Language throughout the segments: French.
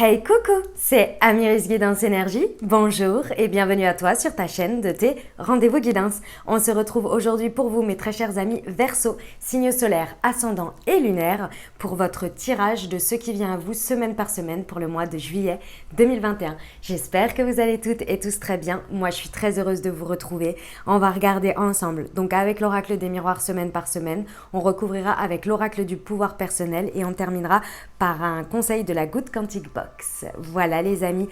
Hey coucou, c'est Amiris Guidance Énergie. Bonjour et bienvenue à toi sur ta chaîne de tes rendez-vous guidance. On se retrouve aujourd'hui pour vous mes très chers amis Verseau, signe solaire, ascendant et lunaire pour votre tirage de ce qui vient à vous semaine par semaine pour le mois de juillet 2021. J'espère que vous allez toutes et tous très bien. Moi je suis très heureuse de vous retrouver. On va regarder ensemble. Donc avec l'oracle des miroirs semaine par semaine, on recouvrira avec l'oracle du pouvoir personnel et on terminera par un conseil de la Good Quantic Box. Voilà les amis,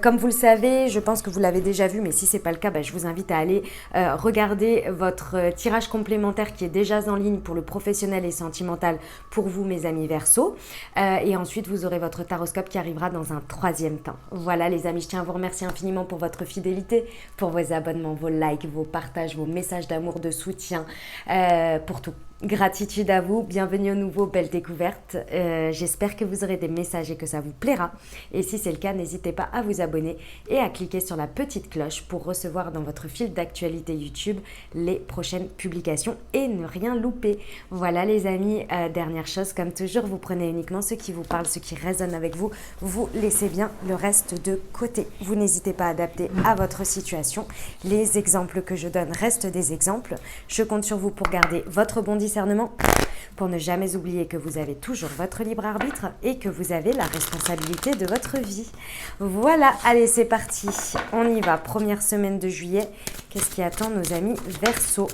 comme vous le savez, je pense que vous l'avez déjà vu, mais si c'est pas le cas, je vous invite à aller regarder votre tirage complémentaire qui est déjà en ligne pour le professionnel et sentimental pour vous mes amis Verseau. Et ensuite vous aurez votre taroscope qui arrivera dans un troisième temps. Voilà les amis, je tiens à vous remercier infiniment pour votre fidélité, pour vos abonnements, vos likes, vos partages, vos messages d'amour, de soutien, pour tout. Gratitude à vous, bienvenue au nouveau Belle Découverte. J'espère que vous aurez des messages et que ça vous plaira. Et si c'est le cas, n'hésitez pas à vous abonner et à cliquer sur la petite cloche pour recevoir dans votre fil d'actualité YouTube les prochaines publications et ne rien louper. Voilà les amis, dernière chose, comme toujours, vous prenez uniquement ce qui vous parle, ce qui résonne avec vous. Vous laissez bien le reste de côté. Vous n'hésitez pas à adapter à votre situation. Les exemples que je donne restent des exemples. Je compte sur vous pour garder votre bon discernement, pour ne jamais oublier que vous avez toujours votre libre arbitre et que vous avez la responsabilité de votre vie. Voilà, allez c'est parti, on y va, première semaine de juillet. Qu'est-ce qui attend nos amis Verseau?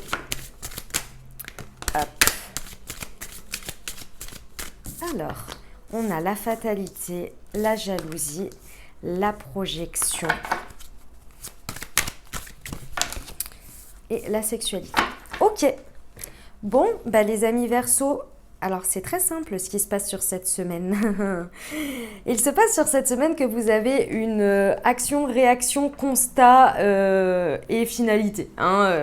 Hop. Alors, on a la fatalité, la jalousie, la projection et la sexualité. Ok. Bon, les amis Verseau, alors c'est très simple ce qui se passe sur cette semaine. Il se passe sur cette semaine que vous avez une action, réaction, constat et finalité,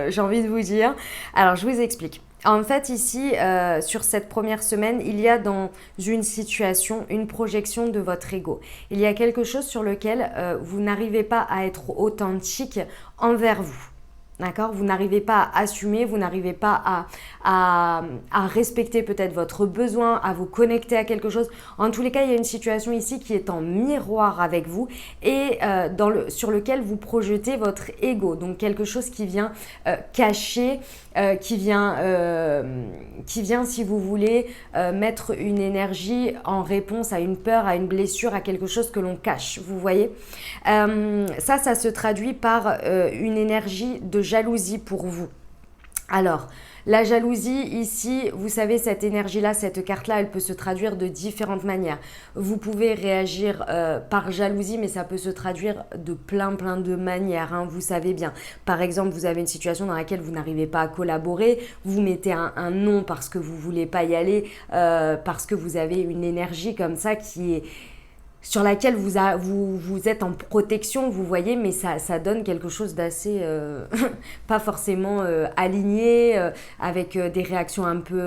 j'ai envie de vous dire. Alors je vous explique. En fait ici, sur cette première semaine, il y a dans une situation une projection de votre ego. Il y a quelque chose sur lequel vous n'arrivez pas à être authentique envers vous. D'accord? Vous n'arrivez pas à assumer, vous n'arrivez pas à respecter peut-être votre besoin, à vous connecter à quelque chose. En tous les cas, il y a une situation ici qui est en miroir avec vous et sur lequel vous projetez votre ego. Donc quelque chose qui vient cacher, qui vient, si vous voulez, mettre une énergie en réponse à une peur, à une blessure, à quelque chose que l'on cache. Vous voyez? Ça se traduit par une énergie de jalousie pour vous. Alors, la jalousie ici, vous savez, cette énergie-là, cette carte-là, elle peut se traduire de différentes manières. Vous pouvez réagir par jalousie, mais ça peut se traduire de plein de manières, vous savez bien. Par exemple, vous avez une situation dans laquelle vous n'arrivez pas à collaborer, vous mettez un non parce que vous ne voulez pas y aller, parce que vous avez une énergie comme ça qui est sur laquelle vous êtes en protection, vous voyez, mais ça donne quelque chose d'assez pas forcément aligné, avec des réactions un peu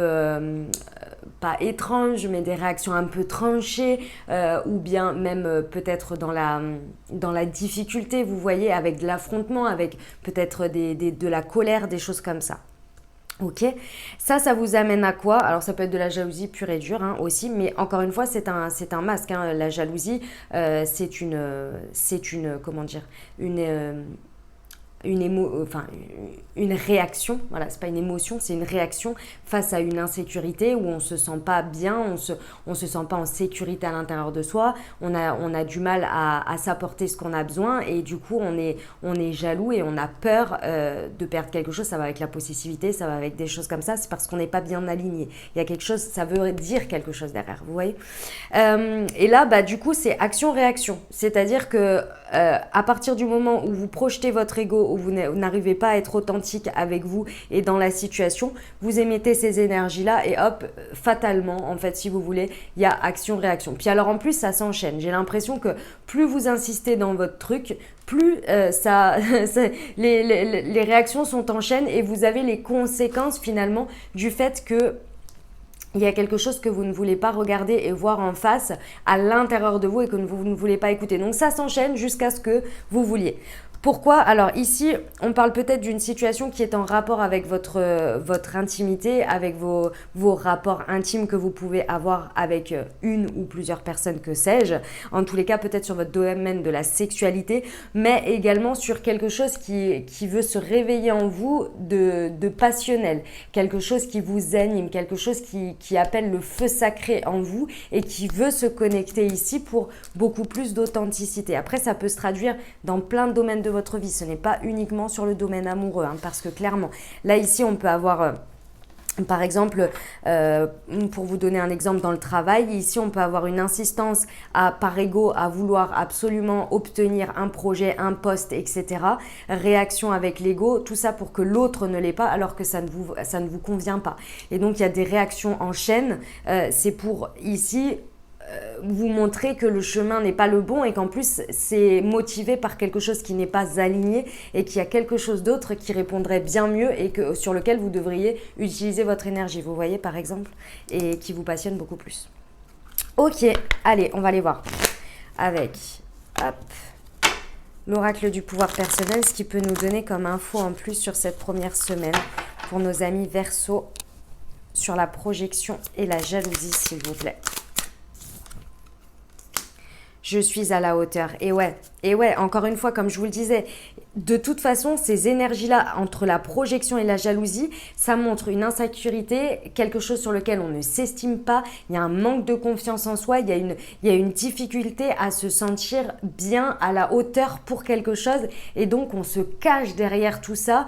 pas étranges, mais des réactions un peu tranchées, ou bien même peut-être dans la difficulté, vous voyez, avec de l'affrontement, avec peut-être de la colère, des choses comme ça. Ok, ça vous amène à quoi? Alors ça peut être de la jalousie pure et dure aussi, mais encore une fois c'est un masque. La jalousie, c'est une comment dire, une réaction, voilà, c'est pas une émotion, c'est une réaction face à une insécurité où on se sent pas bien, on se sent pas en sécurité à l'intérieur de soi, on a du mal à s'apporter ce qu'on a besoin et du coup on est jaloux et on a peur de perdre quelque chose. Ça va avec la possessivité, ça va avec des choses comme ça, c'est parce qu'on n'est pas bien aligné. Il y a quelque chose, ça veut dire quelque chose derrière, vous voyez. Et là, du coup, c'est action-réaction, c'est-à-dire que à partir du moment où vous projetez votre ego, où vous n'arrivez pas à être authentique avec vous et dans la situation, vous émettez ces énergies-là et hop, fatalement, en fait, si vous voulez, il y a action-réaction. Puis alors en plus, ça s'enchaîne. J'ai l'impression que plus vous insistez dans votre truc, plus les réactions sont en chaîne et vous avez les conséquences finalement du fait que il y a quelque chose que vous ne voulez pas regarder et voir en face à l'intérieur de vous et que vous ne voulez pas écouter. Donc ça s'enchaîne jusqu'à ce que vous vouliez. Pourquoi? Alors ici, on parle peut-être d'une situation qui est en rapport avec votre intimité, avec vos rapports intimes que vous pouvez avoir avec une ou plusieurs personnes, que sais-je. En tous les cas, peut-être sur votre domaine de la sexualité, mais également sur quelque chose qui veut se réveiller en vous de passionnel. Quelque chose qui vous anime, quelque chose qui appelle le feu sacré en vous et qui veut se connecter ici pour beaucoup plus d'authenticité. Après, ça peut se traduire dans plein de domaines de votre vie. Ce n'est pas uniquement sur le domaine amoureux, hein, parce que clairement, là ici, on peut avoir... par exemple, pour vous donner un exemple dans le travail, ici on peut avoir une insistance par ego à vouloir absolument obtenir un projet, un poste, etc. Réaction avec l'ego, tout ça pour que l'autre ne l'ait pas alors que ça ne vous convient pas. Et donc il y a des réactions en chaîne, c'est pour ici... vous montrer que le chemin n'est pas le bon et qu'en plus c'est motivé par quelque chose qui n'est pas aligné et qu'il y a quelque chose d'autre qui répondrait bien mieux et sur lequel vous devriez utiliser votre énergie, vous voyez par exemple, et qui vous passionne beaucoup plus. Ok, allez, on va aller voir avec l'oracle du pouvoir personnel, ce qui peut nous donner comme info en plus sur cette première semaine pour nos amis Verseau sur la projection et la jalousie, s'il vous plaît. Je suis à la hauteur. Et ouais, encore une fois, comme je vous le disais, de toute façon, ces énergies-là, entre la projection et la jalousie, ça montre une insécurité, quelque chose sur lequel on ne s'estime pas, il y a un manque de confiance en soi, il y a une difficulté à se sentir bien à la hauteur pour quelque chose. Et donc, on se cache derrière tout ça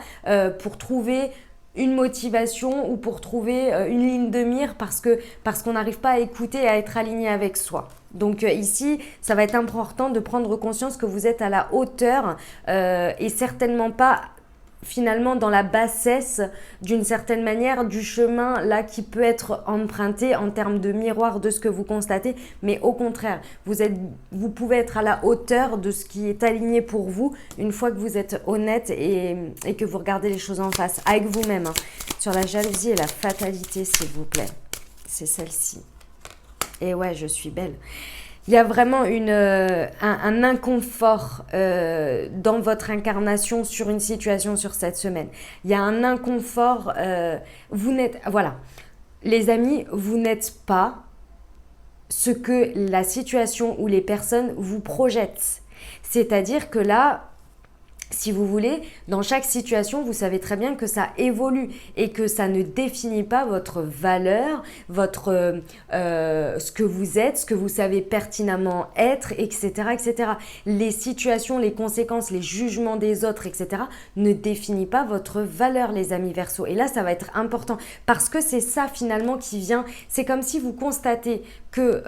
pour trouver... une motivation ou pour trouver une ligne de mire parce qu'on n'arrive pas à écouter et à être aligné avec soi. Donc ici, ça va être important de prendre conscience que vous êtes à la hauteur et certainement pas finalement dans la bassesse d'une certaine manière du chemin là qui peut être emprunté en termes de miroir de ce que vous constatez, mais au contraire, vous pouvez être à la hauteur de ce qui est aligné pour vous une fois que vous êtes honnête et que vous regardez les choses en face avec vous-même. Hein. Sur la jalousie et la fatalité, s'il vous plaît, c'est celle-ci. Et ouais, je suis belle. Il y a vraiment un inconfort dans votre incarnation sur une situation sur cette semaine. Il y a un inconfort. Voilà, les amis, vous n'êtes pas ce que la situation ou les personnes vous projettent. C'est-à-dire que là... si vous voulez, dans chaque situation, vous savez très bien que ça évolue et que ça ne définit pas votre valeur, ce que vous êtes, ce que vous savez pertinemment être, etc., etc. Les situations, les conséquences, les jugements des autres, etc. ne définit pas votre valeur, les amis Verseau. Et là, ça va être important parce que c'est ça finalement qui vient. C'est comme si vous constatez que...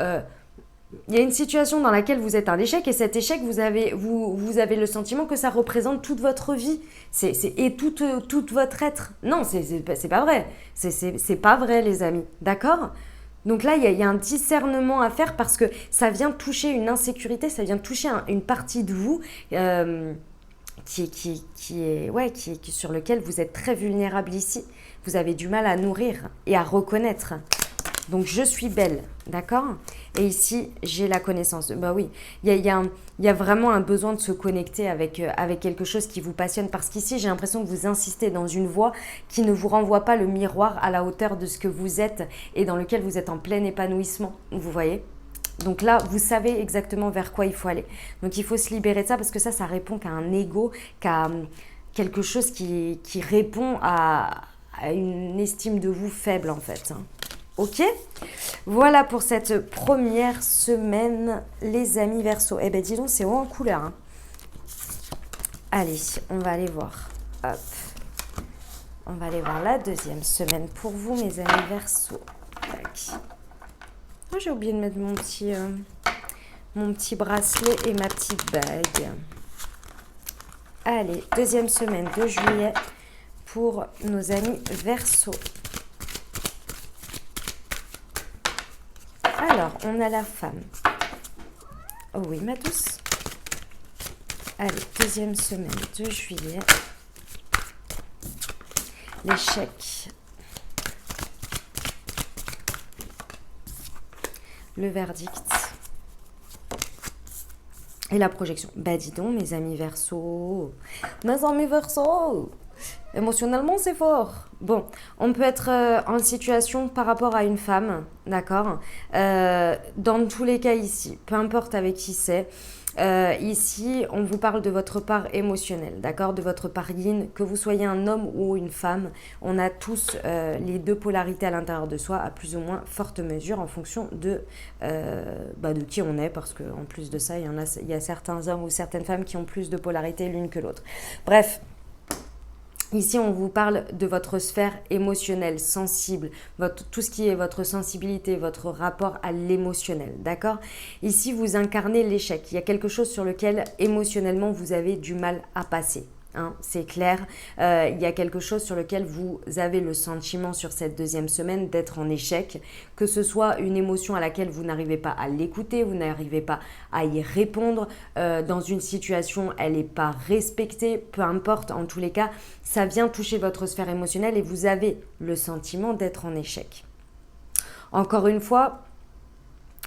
il y a une situation dans laquelle vous êtes un échec et cet échec, vous avez le sentiment que ça représente toute votre vie et toute votre être. Non, c'est pas vrai. C'est pas vrai, les amis. D'accord ? Donc là, il y a un discernement à faire parce que ça vient toucher une insécurité, ça vient toucher une partie de vous sur lequel vous êtes très vulnérable ici. Vous avez du mal à nourrir et à reconnaître. Donc, je suis belle, d'accord ? Et ici, j'ai la connaissance. Bah oui, il y a vraiment un besoin de se connecter avec quelque chose qui vous passionne. Parce qu'ici, j'ai l'impression que vous insistez dans une voie qui ne vous renvoie pas le miroir à la hauteur de ce que vous êtes et dans lequel vous êtes en plein épanouissement. Vous voyez ? Donc là, vous savez exactement vers quoi il faut aller. Donc, il faut se libérer de ça parce que ça répond qu'à un ego, qu'à quelque chose qui répond à une estime de vous faible, en fait. Ok, voilà pour cette première semaine, les amis Verseau. Eh ben dis donc, c'est haut en couleur. Hein. Allez, on va aller voir. Hop. On va aller voir la deuxième semaine pour vous, mes amis Verseau. Tac. Oh, j'ai oublié de mettre mon petit bracelet et ma petite bague. Allez, deuxième semaine de juillet pour nos amis Verseau. Alors, on a la femme. Oh oui, ma douce. Allez, deuxième semaine de juillet. L'échec. Le verdict. Et la projection. Bah dis donc, mes amis Verseau. Mes amis Verseau. Émotionnellement, c'est fort. Bon, on peut être en situation par rapport à une femme, d'accord. Dans tous les cas ici, peu importe avec qui c'est, ici, on vous parle de votre part émotionnelle, d'accord, de votre part yin, que vous soyez un homme ou une femme, on a tous les deux polarités à l'intérieur de soi, à plus ou moins forte mesure, en fonction de qui on est, parce qu'en plus de ça, il y a certains hommes ou certaines femmes qui ont plus de polarité l'une que l'autre. Bref. Ici, on vous parle de votre sphère émotionnelle, sensible, tout ce qui est votre sensibilité, votre rapport à l'émotionnel, d'accord? Ici, vous incarnez l'échec. Il y a quelque chose sur lequel émotionnellement, vous avez du mal à passer. Hein, c'est clair, il y a quelque chose sur lequel vous avez le sentiment sur cette deuxième semaine d'être en échec, que ce soit une émotion à laquelle vous n'arrivez pas à l'écouter, vous n'arrivez pas à y répondre, dans une situation elle n'est pas respectée, peu importe, en tous les cas, ça vient toucher votre sphère émotionnelle et vous avez le sentiment d'être en échec. Encore une fois,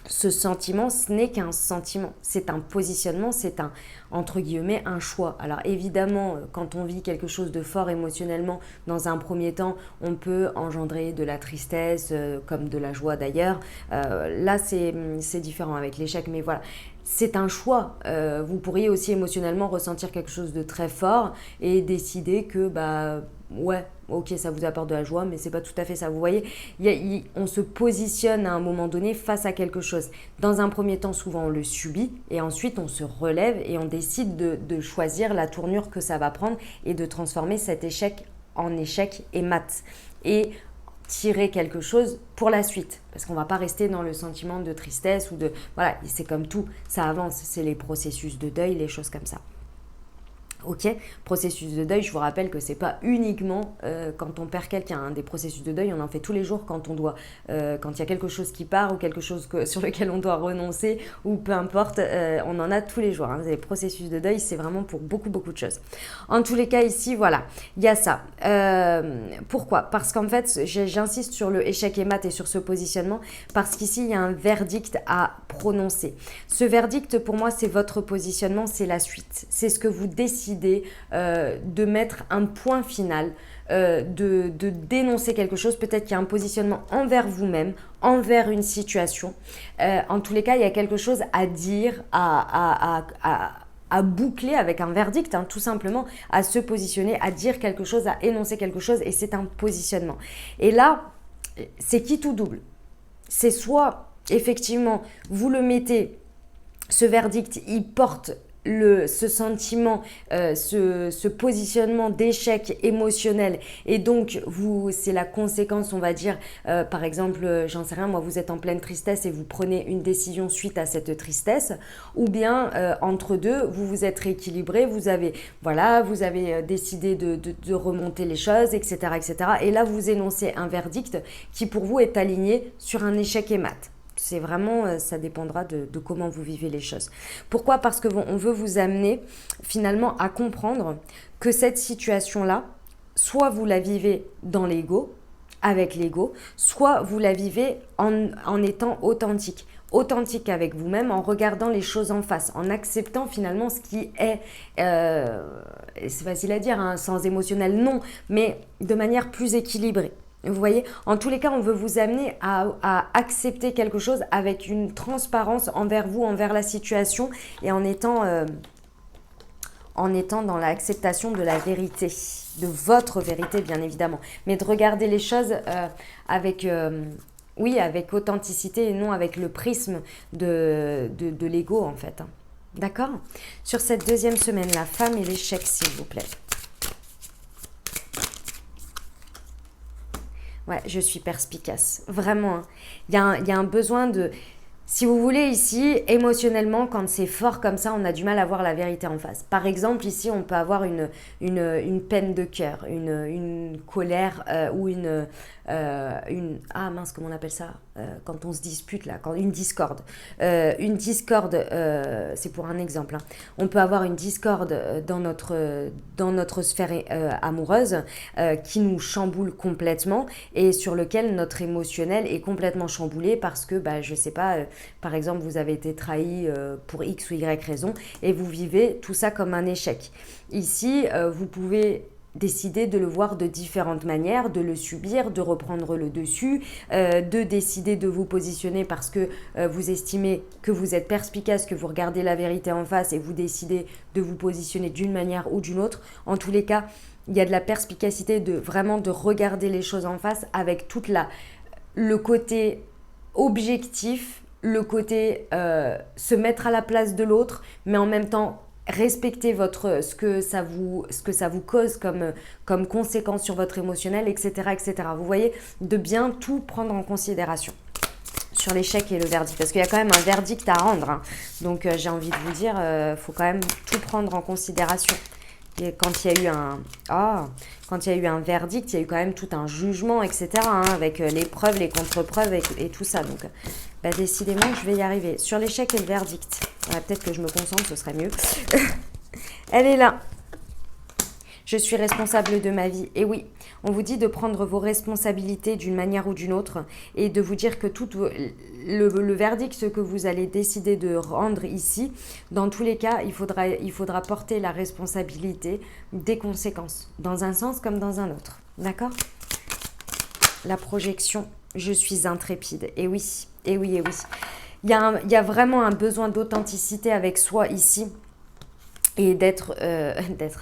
ce sentiment, ce n'est qu'un sentiment, c'est un positionnement, c'est un, entre guillemets, un choix. Alors évidemment, quand on vit quelque chose de fort émotionnellement, dans un premier temps, on peut engendrer de la tristesse, comme de la joie d'ailleurs. Là, c'est différent avec l'échec, mais voilà. C'est un choix. Vous pourriez aussi émotionnellement ressentir quelque chose de très fort et décider que, ouais, ok, ça vous apporte de la joie, mais c'est pas tout à fait ça. Vous voyez, on se positionne à un moment donné face à quelque chose. Dans un premier temps, souvent on le subit et ensuite on se relève et on décide de choisir la tournure que ça va prendre et de transformer cet échec en échec et mat. Et tirer quelque chose pour la suite, parce qu'on ne va pas rester dans le sentiment de tristesse ou de... Voilà, c'est comme tout, ça avance, c'est les processus de deuil, les choses comme ça. Ok, processus de deuil, je vous rappelle que c'est pas uniquement quand on perd quelqu'un, hein. Des processus de deuil, on en fait tous les jours quand on doit, quand il y a quelque chose qui part ou quelque chose sur lequel on doit renoncer ou peu importe, on en a tous les jours, hein. Les processus de deuil, c'est vraiment pour beaucoup de choses. En tous les cas ici, voilà, il y a ça. Pourquoi? Parce qu'en fait, j'insiste sur le échec et mat et sur ce positionnement parce qu'ici, il y a un verdict à prononcer. Ce verdict, pour moi, c'est votre positionnement, c'est la suite. C'est ce que vous décidez de mettre un point final, de dénoncer quelque chose. Peut-être qu'il y a un positionnement envers vous-même, envers une situation. En tous les cas, il y a quelque chose à dire, à boucler avec un verdict, hein, tout simplement, à se positionner, à dire quelque chose, à énoncer quelque chose, et c'est un positionnement. Et là, c'est qui tout double. C'est soit, effectivement, vous le mettez, ce verdict, il porte ce sentiment, ce positionnement d'échec émotionnel et donc c'est la conséquence, on va dire, par exemple, j'en sais rien, moi vous êtes en pleine tristesse et vous prenez une décision suite à cette tristesse, ou bien entre deux, vous vous êtes rééquilibré, vous avez décidé de remonter les choses, etc., et là vous énoncez un verdict qui pour vous est aligné sur un échec et mat. C'est vraiment, ça dépendra de comment vous vivez les choses. Pourquoi? Parce que on veut vous amener finalement à comprendre que cette situation-là, soit vous la vivez dans l'ego, avec l'ego, soit vous la vivez en étant authentique. Authentique avec vous-même, en regardant les choses en face, en acceptant finalement ce qui est, c'est facile à dire, hein, sans émotionnel, non, mais de manière plus équilibrée. Vous voyez, en tous les cas, on veut vous amener à accepter quelque chose avec une transparence envers vous, envers la situation et en étant dans l'acceptation de la vérité, de votre vérité bien évidemment, mais de regarder les choses avec authenticité et non avec le prisme de l'ego en fait. Hein. D'accord? Sur cette deuxième semaine, la femme et l'échec s'il vous plaît. Ouais, je suis perspicace. Vraiment. Hein. Il y a un besoin de... Si vous voulez, ici, émotionnellement, quand c'est fort comme ça, on a du mal à voir la vérité en face. Par exemple, ici, on peut avoir une peine de cœur, une colère ou ah mince, comment on appelle ça? quand on se dispute, là, quand une discorde. Une discorde, c'est pour un exemple. Hein. On peut avoir une discorde dans notre sphère amoureuse qui nous chamboule complètement et sur lequel notre émotionnel est complètement chamboulé parce que, je sais pas, par exemple, vous avez été trahi pour X ou Y raison et vous vivez tout ça comme un échec. Ici, vous pouvez décider de le voir de différentes manières, de le subir, de reprendre le dessus, de décider de vous positionner parce que vous estimez que vous êtes perspicace, que vous regardez la vérité en face et vous décidez de vous positionner d'une manière ou d'une autre. En tous les cas, il y a de la perspicacité de vraiment de regarder les choses en face avec toute le côté objectif, le côté se mettre à la place de l'autre, mais en même temps respectez ce que ça vous cause comme conséquence sur votre émotionnel, etc., etc. Vous voyez, de bien tout prendre en considération sur l'échec et le verdict, parce qu'il y a quand même un verdict à rendre. Hein. Donc j'ai envie de vous dire, faut quand même tout prendre en considération. Et quand il y a eu un verdict, il y a eu quand même tout un jugement, etc. Hein, avec les preuves, les contre-preuves et tout ça. Donc, décidément, je vais y arriver. Sur l'échec et le verdict, peut-être que je me concentre, ce serait mieux. Elle est là. Je suis responsable de ma vie. Et oui, on vous dit de prendre vos responsabilités d'une manière ou d'une autre et de vous dire que tout le verdict que vous allez décider de rendre ici, dans tous les cas, il faudra porter la responsabilité des conséquences, dans un sens comme dans un autre. D'accord ? La projection, je suis intrépide. Et oui, et oui, et oui. Il y a vraiment un besoin d'authenticité avec soi ici. Et d'être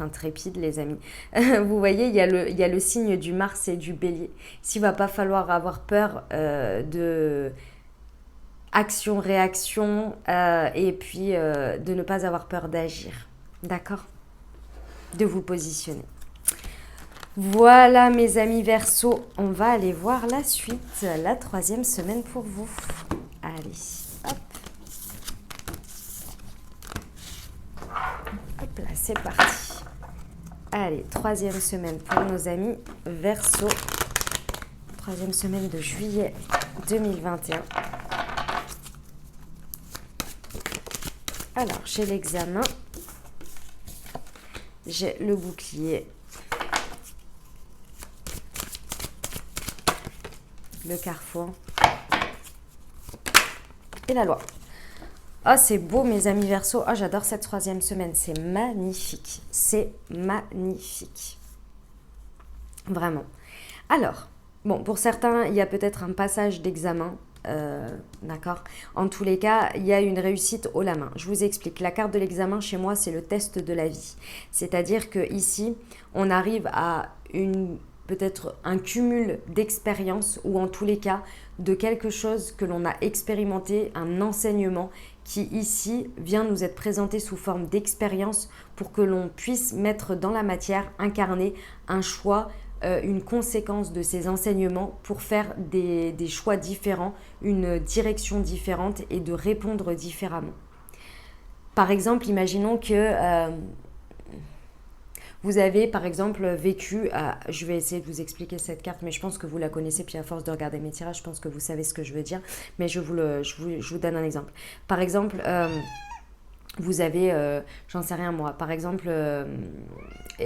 intrépide, les amis. Vous voyez, il y a le signe du Mars et du Bélier. S'il ne va pas falloir avoir peur de action, réaction, et puis de ne pas avoir peur d'agir. D'accord ? De vous positionner. Voilà, mes amis Verseau. On va aller voir la suite, la 3e semaine pour vous. Allez, hop. Hop là, c'est parti. Allez, 3e semaine pour nos amis Verseau. 3e semaine de juillet 2021. Alors, j'ai l'examen. J'ai le bouclier. Le carrefour. Et la loi. Ah, c'est beau, mes amis Verseau. Ah, j'adore cette 3e semaine. C'est magnifique. C'est magnifique. Vraiment. Alors, bon, pour certains, il y a peut-être un passage d'examen. D'accord ? En tous les cas, il y a une réussite haut la main. Je vous explique. La carte de l'examen, chez moi, c'est le test de la vie. C'est-à-dire qu'ici, on arrive à peut-être un cumul d'expériences ou en tous les cas, de quelque chose que l'on a expérimenté, un enseignement qui ici vient nous être présenté sous forme d'expérience pour que l'on puisse mettre dans la matière, incarner un choix, une conséquence de ces enseignements pour faire des choix différents, une direction différente et de répondre différemment. Par exemple, imaginons que vous avez par exemple vécu, je vais essayer de vous expliquer cette carte, mais je pense que vous la connaissez, puis à force de regarder mes tirages, je pense que vous savez ce que je veux dire, mais je vous donne un exemple. Par exemple, vous avez, j'en sais rien moi, par exemple,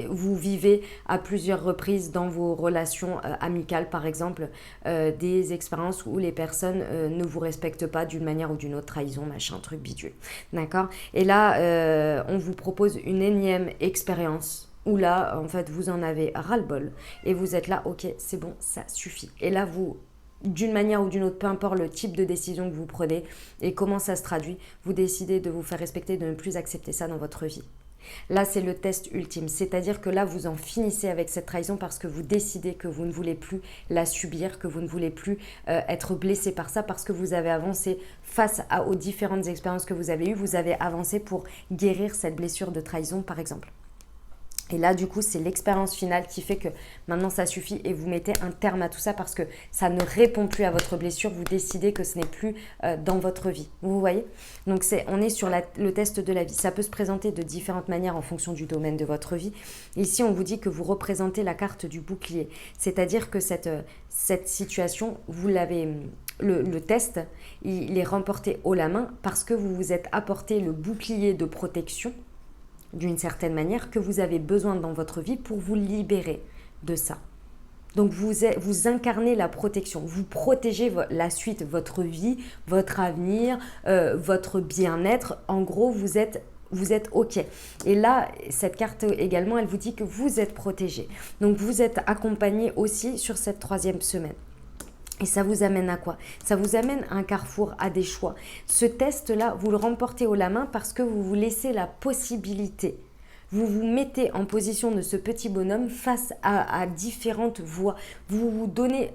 vous vivez à plusieurs reprises dans vos relations amicales, par exemple, des expériences où les personnes ne vous respectent pas d'une manière ou d'une autre, trahison, machin, truc bidule, d'accord ? Et là, on vous propose une énième expérience où là, en fait, vous en avez ras-le-bol et vous êtes là, ok, c'est bon, ça suffit. Et là, vous, d'une manière ou d'une autre, peu importe le type de décision que vous prenez et comment ça se traduit, vous décidez de vous faire respecter, de ne plus accepter ça dans votre vie. Là, c'est le test ultime, c'est-à-dire que là, vous en finissez avec cette trahison parce que vous décidez que vous ne voulez plus la subir, que vous ne voulez plus être blessé par ça parce que vous avez avancé face aux différentes expériences que vous avez eues, vous avez avancé pour guérir cette blessure de trahison, par exemple. Et là, du coup, c'est l'expérience finale qui fait que maintenant, ça suffit et vous mettez un terme à tout ça parce que ça ne répond plus à votre blessure. Vous décidez que ce n'est plus dans votre vie. Vous voyez ? Donc, on est sur le test de la vie. Ça peut se présenter de différentes manières en fonction du domaine de votre vie. Ici, on vous dit que vous représentez la carte du bouclier. C'est-à-dire que cette situation, vous l'avez le test, il est remporté haut la main parce que vous vous êtes apporté le bouclier de protection, d'une certaine manière, que vous avez besoin dans votre vie pour vous libérer de ça. Donc vous incarnez la protection, vous protégez la suite, votre vie, votre avenir, votre bien-être. En gros, vous êtes OK. Et là, cette carte également, elle vous dit que vous êtes protégé. Donc vous êtes accompagné aussi sur cette 3e semaine. Et ça vous amène à quoi? Ça vous amène à un carrefour, à des choix. Ce test-là, vous le remportez haut la main parce que vous vous laissez la possibilité. Vous vous mettez en position de ce petit bonhomme face à différentes voies. Vous vous donnez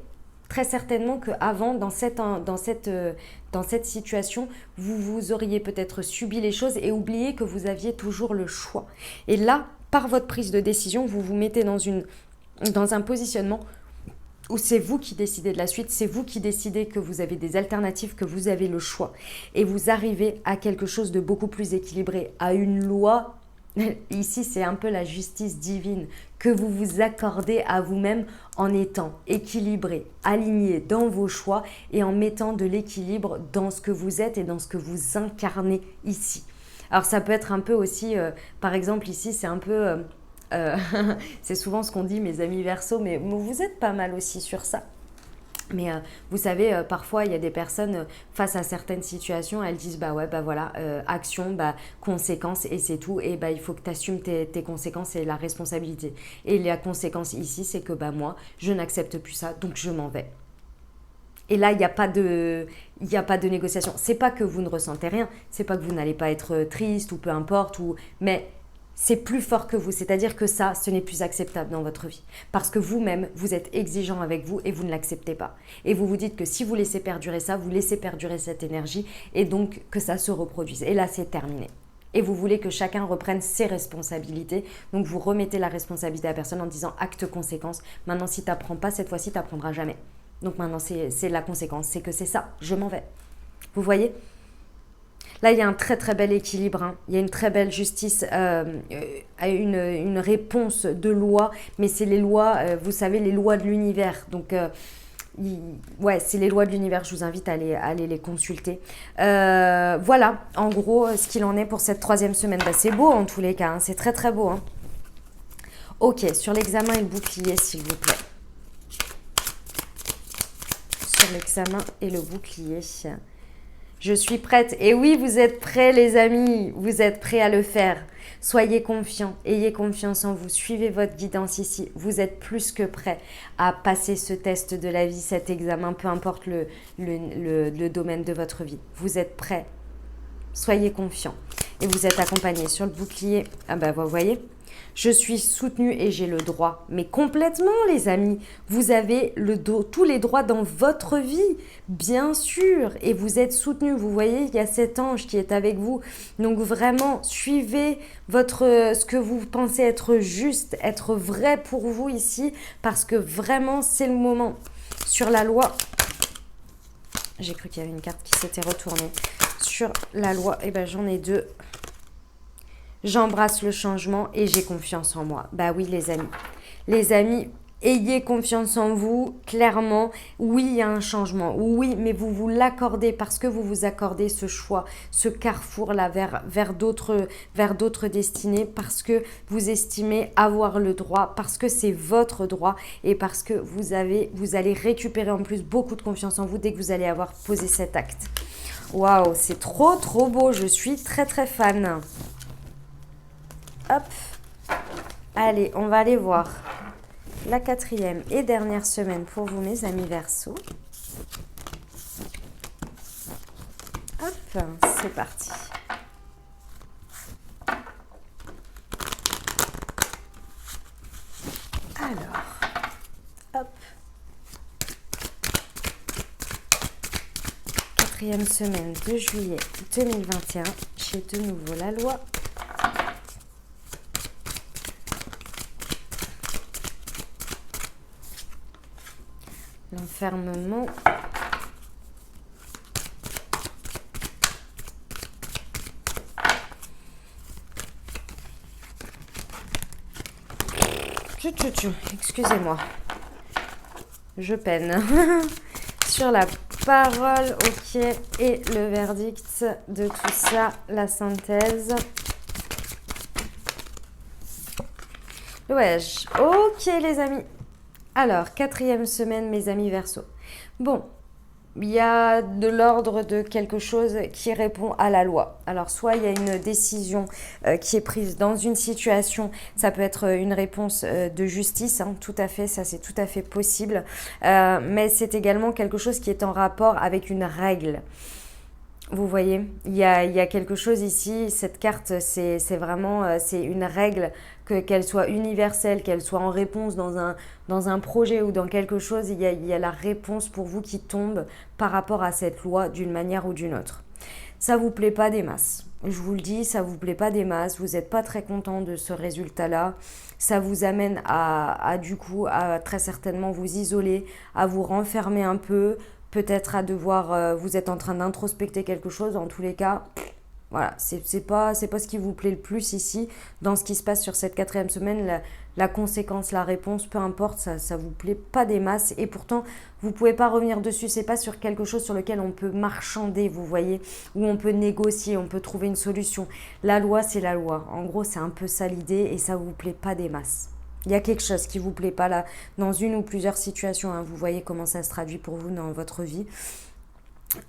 très certainement qu'avant, dans cette situation, vous auriez peut-être subi les choses et oublié que vous aviez toujours le choix. Et là, par votre prise de décision, vous vous mettez dans un positionnement où c'est vous qui décidez de la suite, c'est vous qui décidez que vous avez des alternatives, que vous avez le choix. Et vous arrivez à quelque chose de beaucoup plus équilibré, à une loi. Ici, c'est un peu la justice divine que vous vous accordez à vous-même en étant équilibré, aligné dans vos choix et en mettant de l'équilibre dans ce que vous êtes et dans ce que vous incarnez ici. Alors, ça peut être un peu aussi, par exemple, ici, c'est un peu... c'est souvent ce qu'on dit, mes amis Verseau, mais vous êtes pas mal aussi sur ça. Mais vous savez, parfois, il y a des personnes, face à certaines situations, elles disent, bah ouais, bah voilà, action, bah conséquence, et c'est tout. Et bah il faut que tu assumes tes conséquences et la responsabilité. Et la conséquence ici, c'est que bah moi, je n'accepte plus ça, donc je m'en vais. Et là, il n'y a pas de négociation. C'est pas que vous ne ressentez rien, c'est pas que vous n'allez pas être triste ou peu importe, mais... c'est plus fort que vous, c'est-à-dire que ça, ce n'est plus acceptable dans votre vie. Parce que vous-même, vous êtes exigeant avec vous et vous ne l'acceptez pas. Et vous vous dites que si vous laissez perdurer ça, vous laissez perdurer cette énergie et donc que ça se reproduise. Et là, c'est terminé. Et vous voulez que chacun reprenne ses responsabilités. Donc, vous remettez la responsabilité à la personne en disant acte conséquence. Maintenant, si tu n'apprends pas cette fois-ci, tu n'apprendras jamais. Donc, maintenant, c'est la conséquence. C'est que c'est ça, je m'en vais. Vous voyez ? Là, il y a un très très bel équilibre, hein. Il y a une très belle justice, une réponse de loi, mais c'est les lois, vous savez, les lois de l'univers. Donc, ouais, c'est les lois de l'univers, je vous invite à aller les consulter. Voilà, en gros, ce qu'il en est pour cette 3e semaine. Bah, c'est beau en tous les cas, hein. C'est très très beau. Hein. Ok, sur l'examen et le bouclier, s'il vous plaît. Sur l'examen et le bouclier. Je suis prête. Et oui, vous êtes prêts, les amis. Vous êtes prêts à le faire. Soyez confiants. Ayez confiance en vous. Suivez votre guidance ici. Vous êtes plus que prêts à passer ce test de la vie, cet examen, peu importe le domaine de votre vie. Vous êtes prêts. Soyez confiants. Et vous êtes accompagnés sur le bouclier. Ah bah, vous voyez ? Je suis soutenue et j'ai le droit. Mais complètement, les amis. Vous avez tous les droits dans votre vie, bien sûr. Et vous êtes soutenus. Vous voyez, il y a cet ange qui est avec vous. Donc vraiment, suivez ce que vous pensez être juste, être vrai pour vous ici. Parce que vraiment, c'est le moment. Sur la loi, j'ai cru qu'il y avait une carte qui s'était retournée. Sur la loi, eh ben, j'en ai 2. J'embrasse le changement et j'ai confiance en moi. Bah oui, les amis. Les amis, ayez confiance en vous, clairement. Oui, il y a un changement. Oui, mais vous vous l'accordez parce que vous vous accordez ce choix, ce carrefour-là vers d'autres destinées, parce que vous estimez avoir le droit, parce que c'est votre droit et parce que vous allez récupérer en plus beaucoup de confiance en vous dès que vous allez avoir posé cet acte. Waouh, c'est trop, trop beau. Je suis très, très fan. Hop, allez, on va aller voir la 4e et dernière semaine pour vous, mes amis Verseau. Hop, c'est parti. Alors, hop. 4e semaine de juillet 2021, chez de nouveau la loi. L'enfermement. Excusez-moi. Je peine. Sur la parole, ok. Et le verdict de tout ça, la synthèse. Ouais, ok les amis. Alors, 4e semaine, mes amis Verseau. Bon, il y a de l'ordre de quelque chose qui répond à la loi. Alors, soit il y a une décision qui est prise dans une situation, ça peut être une réponse de justice, hein, tout à fait, ça c'est tout à fait possible. Mais c'est également quelque chose qui est en rapport avec une règle. Vous voyez, il y a quelque chose ici, cette carte, c'est vraiment c'est une règle, qu'elle soit universelle, qu'elle soit en réponse dans un projet ou dans quelque chose, il y a la réponse pour vous qui tombe par rapport à cette loi d'une manière ou d'une autre. Ça vous plaît pas des masses. Je vous le dis, ça vous plaît pas des masses, vous n'êtes pas très content de ce résultat-là. Ça vous amène du coup, à très certainement vous isoler, à vous renfermer un peu, peut-être à devoir, vous êtes en train d'introspecter quelque chose, en tous les cas, voilà, c'est pas ce qui vous plaît le plus ici, dans ce qui se passe sur cette 4e semaine, la conséquence, la réponse, peu importe, ça vous plaît pas des masses, et pourtant, vous pouvez pas revenir dessus, c'est pas sur quelque chose sur lequel on peut marchander, vous voyez, où on peut négocier, on peut trouver une solution. La loi, c'est la loi, en gros, c'est un peu ça l'idée, et ça vous plaît pas des masses. Il y a quelque chose qui ne vous plaît pas là, dans une ou plusieurs situations. Hein, vous voyez comment ça se traduit pour vous dans votre vie.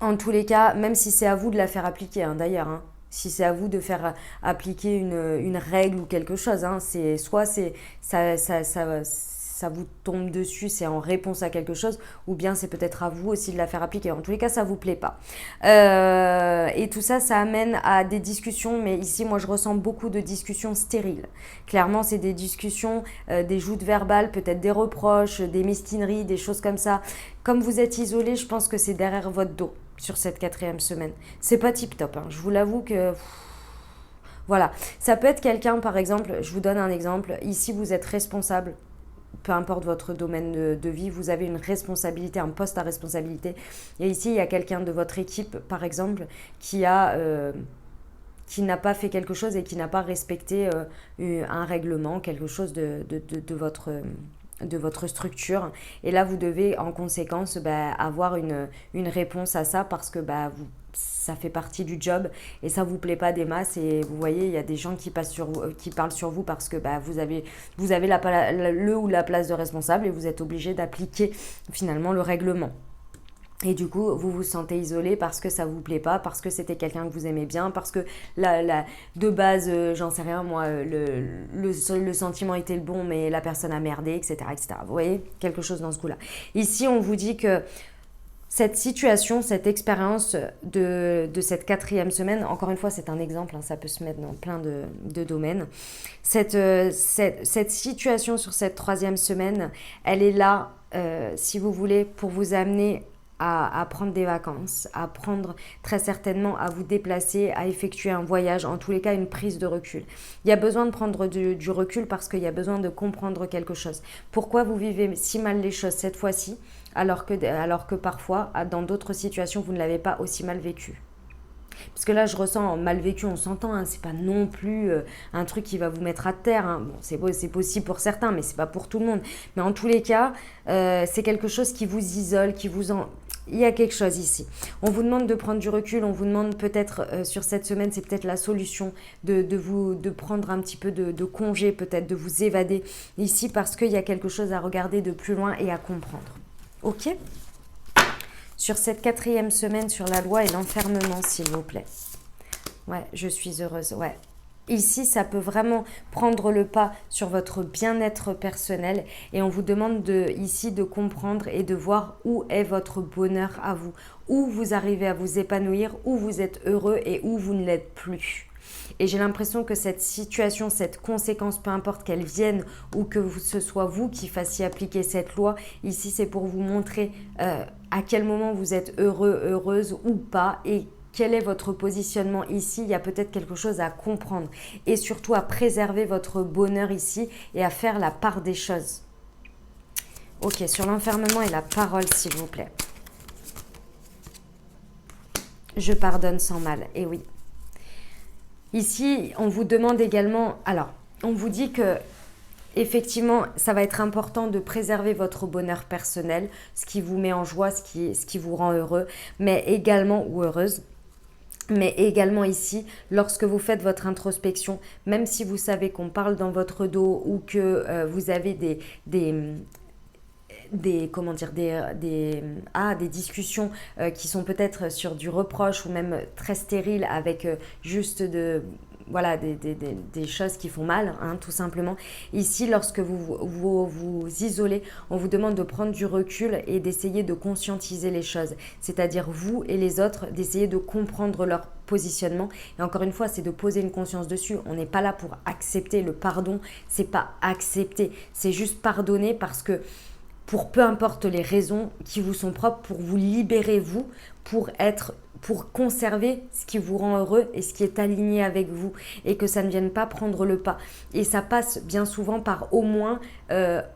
En tous les cas, même si c'est à vous de la faire appliquer, hein, d'ailleurs. Hein, si c'est à vous de faire appliquer une règle ou quelque chose, hein, ça vous tombe dessus, c'est en réponse à quelque chose, ou bien c'est peut-être à vous aussi de la faire appliquer. En tous les cas, ça vous plaît pas. Et tout ça, ça amène à des discussions, mais ici, moi, je ressens beaucoup de discussions stériles. Clairement, c'est des discussions, des joutes verbales, peut-être des reproches, des mesquineries, des choses comme ça. Comme vous êtes isolé, je pense que c'est derrière votre dos sur cette 4e semaine. C'est pas tip top, hein. Je vous l'avoue que... Voilà, ça peut être quelqu'un, par exemple, je vous donne un exemple, ici vous êtes responsable, peu importe votre domaine de vie, vous avez une responsabilité, un poste à responsabilité. Et ici, il y a quelqu'un de votre équipe, par exemple, qui n'a pas fait quelque chose et qui n'a pas respecté un règlement, quelque chose de votre structure. Et là, vous devez, en conséquence, avoir une réponse à ça parce que ça fait partie du job et ça vous plaît pas des masses. Et vous voyez, il y a des gens qui parlent sur vous parce que vous avez le ou la place de responsable et vous êtes obligé d'appliquer finalement le règlement. Et du coup, vous vous sentez isolé parce que ça vous plaît pas, parce que c'était quelqu'un que vous aimez bien, parce que de base, j'en sais rien, moi, le sentiment était le bon, mais la personne a merdé, etc., etc. Vous voyez, quelque chose dans ce goût-là. Ici, on vous dit que cette situation, cette expérience de cette 4e semaine, encore une fois, c'est un exemple, hein, ça peut se mettre dans plein de domaines. Cette situation sur cette 3e semaine, elle est là, si vous voulez, pour vous amener à prendre des vacances, à prendre très certainement, à vous déplacer, à effectuer un voyage, en tous les cas une prise de recul. Il y a besoin de prendre du recul parce qu'il y a besoin de comprendre quelque chose. Pourquoi vous vivez si mal les choses cette fois-ci alors que parfois, dans d'autres situations, vous ne l'avez pas aussi mal vécu. Parce que là, je ressens mal vécu, on s'entend, hein, c'est pas non plus un truc qui va vous mettre à terre. Hein. Bon, c'est possible pour certains, mais c'est pas pour tout le monde. Mais en tous les cas, c'est quelque chose qui vous isole, il y a quelque chose ici. On vous demande de prendre du recul, on vous demande peut-être sur cette semaine, c'est peut-être la solution de prendre un petit peu de congé, peut-être de vous évader ici parce qu'il y a quelque chose à regarder de plus loin et à comprendre. Ok ? Sur cette 4e semaine sur la loi et l'enfermement, s'il vous plaît. Ouais, je suis heureuse, ouais. Ici, ça peut vraiment prendre le pas sur votre bien-être personnel et on vous demande ici de comprendre et de voir où est votre bonheur à vous, où vous arrivez à vous épanouir, où vous êtes heureux et où vous ne l'êtes plus. Et j'ai l'impression que cette situation, cette conséquence, peu importe qu'elle vienne ou que ce soit vous qui fassiez appliquer cette loi, ici c'est pour vous montrer à quel moment vous êtes heureux, heureuse ou pas et quel est votre positionnement ici. Il y a peut-être quelque chose à comprendre et surtout à préserver votre bonheur ici et à faire la part des choses. Ok, sur l'enfermement et la parole, s'il vous plaît. Je pardonne sans mal, et oui. Ici, on vous demande également, alors, on vous dit que effectivement, ça va être important de préserver votre bonheur personnel, ce qui vous met en joie, ce qui vous rend heureux, mais également ou heureuse. Mais également ici, lorsque vous faites votre introspection, même si vous savez qu'on parle dans votre dos ou que vous avez comment dire, des discussions qui sont peut-être sur du reproche ou même très stériles avec juste voilà, des choses qui font mal, hein, tout simplement. Ici, lorsque vous isolez, on vous demande de prendre du recul et d'essayer de conscientiser les choses. C'est-à-dire vous et les autres, d'essayer de comprendre leur positionnement. Et encore une fois, c'est de poser une conscience dessus. On n'est pas là pour accepter le pardon. C'est pas accepter. C'est juste pardonner parce que pour peu importe les raisons qui vous sont propres, pour vous libérer vous, pour conserver ce qui vous rend heureux et ce qui est aligné avec vous et que ça ne vienne pas prendre le pas. Et ça passe bien souvent par au moins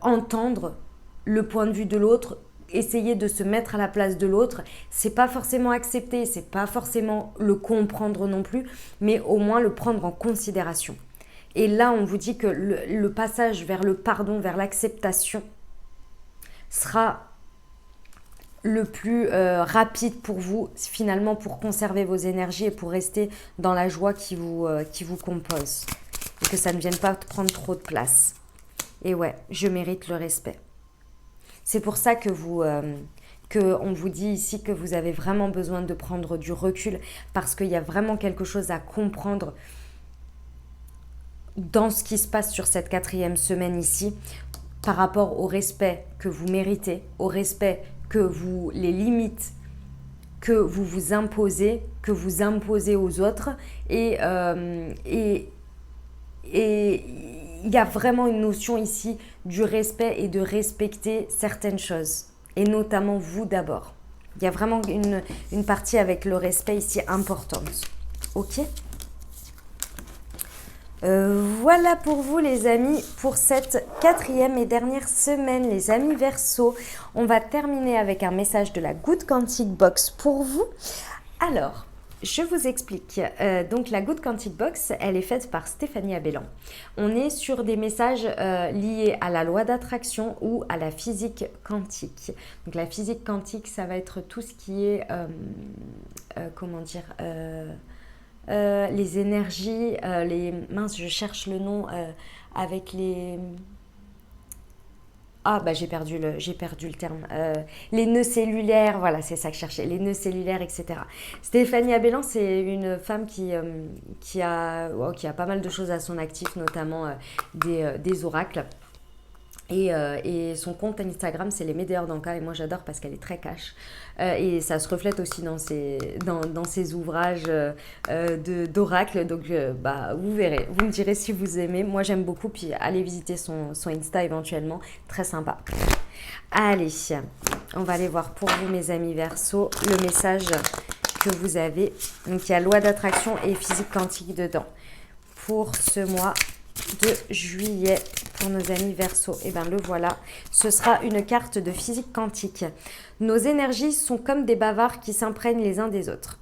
entendre le point de vue de l'autre, essayer de se mettre à la place de l'autre. C'est pas forcément accepter, c'est pas forcément le comprendre non plus, mais au moins le prendre en considération. Et là, on vous dit que le passage vers le pardon, vers l'acceptation, sera le plus rapide pour vous, finalement, pour conserver vos énergies et pour rester dans la joie qui vous compose. Et que ça ne vienne pas prendre trop de place. Et ouais, je mérite le respect. C'est pour ça que on vous dit ici que vous avez vraiment besoin de prendre du recul parce qu'il y a vraiment quelque chose à comprendre dans ce qui se passe sur cette 4e semaine ici, par rapport au respect que vous méritez, au respect les limites que vous vous imposez, aux autres. Et il y a vraiment une notion ici du respect et de respecter certaines choses. Et notamment vous d'abord. Il y a vraiment une partie avec le respect ici importante. Ok ? Voilà pour vous les amis, pour cette 4e et dernière semaine, les amis Verseau. On va terminer avec un message de la Good Quantic Box pour vous. Alors, je vous explique. Donc la Good Quantic Box, elle est faite par Stéphanie Abellan. On est sur des messages liés à la loi d'attraction ou à la physique quantique. Donc la physique quantique, ça va être tout ce qui est, les énergies, je cherche le nom avec les... j'ai perdu le terme. Les nœuds cellulaires, voilà, c'est ça que je cherchais, les nœuds cellulaires, etc. Stéphanie Abellan, c'est une femme qui a pas mal de choses à son actif, notamment des oracles. Et son compte Instagram, c'est les Médéors d'Anka, et moi j'adore parce qu'elle est très cash. Et ça se reflète aussi dans ses ouvrages d'oracle. Donc vous verrez, vous me direz si vous aimez. Moi j'aime beaucoup, puis allez visiter son Insta éventuellement, très sympa. Allez, on va aller voir pour vous mes amis Verseau le message que vous avez. Donc il y a loi d'attraction et physique quantique dedans. Pour ce mois de juillet, pour nos amis Verseau, et bien le voilà, ce sera une carte de physique quantique. Nos énergies sont comme des bavards qui s'imprègnent les uns des autres.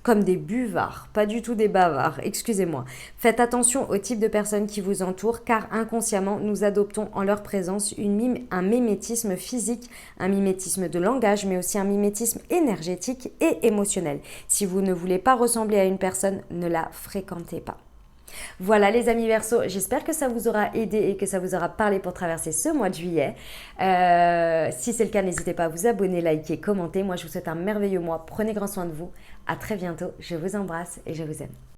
Comme des buvards, pas du tout des bavards, excusez-moi. Faites attention au type de personnes qui vous entourent, car inconsciemment, nous adoptons en leur présence un mimétisme physique, un mimétisme de langage, mais aussi un mimétisme énergétique et émotionnel. Si vous ne voulez pas ressembler à une personne, ne la fréquentez pas. Voilà les amis Verseau, j'espère que ça vous aura aidé et que ça vous aura parlé pour traverser ce mois de juillet. Si c'est le cas, n'hésitez pas à vous abonner, liker, commenter. Moi je vous souhaite un merveilleux mois, prenez grand soin de vous. À très bientôt, je vous embrasse et je vous aime.